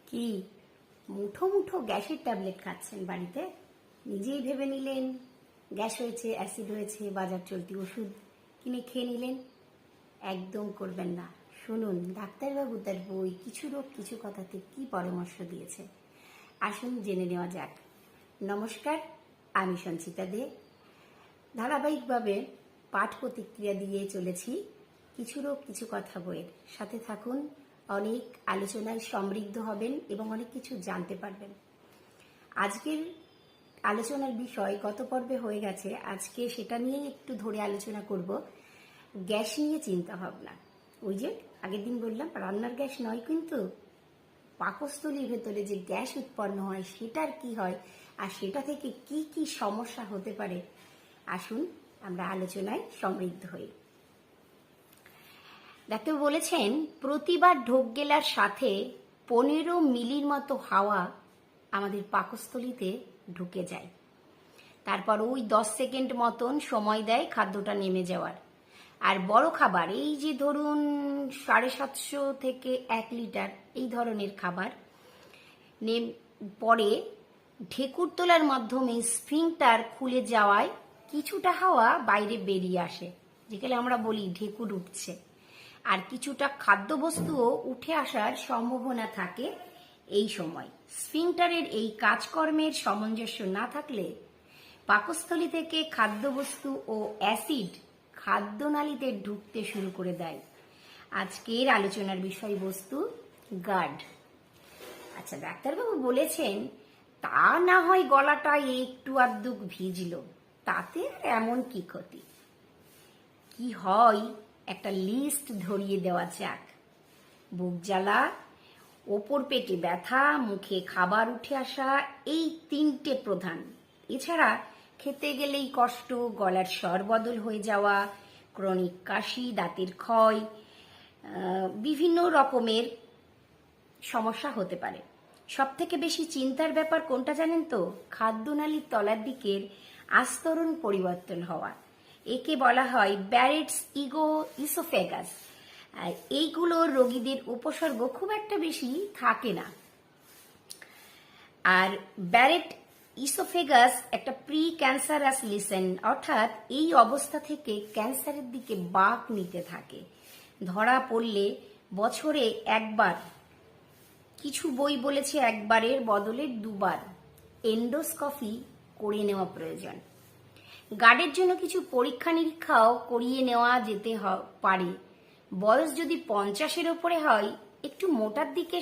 কি মুঠো মুঠো গ্যাসের ট্যাবলেট খাচ্ছেন বাড়িতে? নিজেই ভেবে নিলেন গ্যাস হয়েছে, অ্যাসিড হয়েছে, বাজার চলতি ওষুধ কিনে খেয়ে নিলেন। একদম করবেন না। শুনুন ডাক্তারবাবু তার বই কিছু রোগ কিছু কথাতে কি পরামর্শ দিয়েছে। আসুন জেনে নেওয়া যাক। নমস্কার, আমি সঞ্চিতা দে। ধারাবাহিকভাবে পাঠ প্রতিক্রিয়া দিয়ে চলেছি কিছু রোগ কিছু কথা বইয়ের সাথে। থাকুন, অনেক আলোচনায় সমৃদ্ধ হবেন এবং অনেক কিছু জানতে পারবেন। আজকের আলোচনার বিষয় গত পর্বে হয়ে গেছে, আজকে সেটা নিয়েই একটু ধরে আলোচনা করব। গ্যাস নিয়ে চিন্তা ভাবনা। ওই যে আগের দিন বললাম রান্নার গ্যাস নয়, কিন্তু পাকস্থলীর ভেতরে যে গ্যাস উৎপন্ন হয় সেটার কি হয় আর সেটা থেকে কি কি সমস্যা হতে পারে। আসুন আমরা আলোচনায় সমৃদ্ধ হই। ডাক্তার বলেছেন প্রতিবার ঢোক গেলার সাথে 15 মিলির মতো হাওয়া আমাদের পাকস্থলীতে ঢুকে যায়। তারপর ওই 10 সেকেন্ড মতন সময় দেয় খাদ্যটা নেমে যাওয়ার। আর বড় খাবার, এই যে ধরুন 750 থেকে 1 লিটার এই ধরনের খাবার পরে ঢেকুর তোলার মাধ্যমে স্ফিংটার খুলে যাওয়ায় কিছুটা হাওয়া বাইরে বেরিয়ে আসে, যেখানে আমরা বলি ঢেকুর উঠছে। আর কিছুটা খাদ্যবস্তুও উঠে আসার সম্ভাবনা থাকে এই সময়। স্ফিংটারের এই কাজকর্মের সামঞ্জস্য না থাকলে পাকস্থলী থেকে খাদ্যবস্তু ও অ্যাসিড খাদ্যনালীতে ঢুকতে শুরু করে দেয়। আজকের আলোচনার বিষয়বস্তু গার্ড। আচ্ছা, ডাক্তারবাবু বলেছেন তা না হয় গলাটা একটু আধটু ভিজলো, তাতে এমন কি ক্ষতি? কি হয় একটা লিস্ট ধরিয়ে দেওয়া যাক। বুক জ্বালা, ওপর পেটে ব্যথা, মুখে খাবার উঠে আসা, এই 3টে প্রধান। এছাড়া খেতে গেলেই কষ্ট, গলার স্বর বদল হয়ে যাওয়া, ক্রনিক কাশি, দাঁতের ক্ষয়, বিভিন্ন রকমের সমস্যা হতে পারে। সব থেকে বেশি চিন্তার ব্যাপার কোনটা জানেন তো? খাদ্যনালীর তলার দিকের আস্তরণ পরিবর্তন হওয়া। একে বলা হয় ব্যারেটস ইসোফেগাস। এইগুলোর রোগীদের উপসর্গ খুব একটা বেশি থাকে না। আর ব্যারেট ইসোফেগাস একটা প্রি ক্যান্সারাস লিসেন, অর্থাৎ এই অবস্থা থেকে ক্যান্সারের দিকে বাঁক নিতে থাকে। ধরা পড়লে বছরে একবার, কিছু বই বলেছে একবারের বদলে 2বার এন্ডোস্কপি করে নেওয়া প্রয়োজন। গার্ডের জন্য কিছু পরীক্ষা নিরীক্ষাও করিয়ে নেওয়া যেতে পারে। বয়স যদি 50-এর উপরে হয়, একটু মোটার দিকে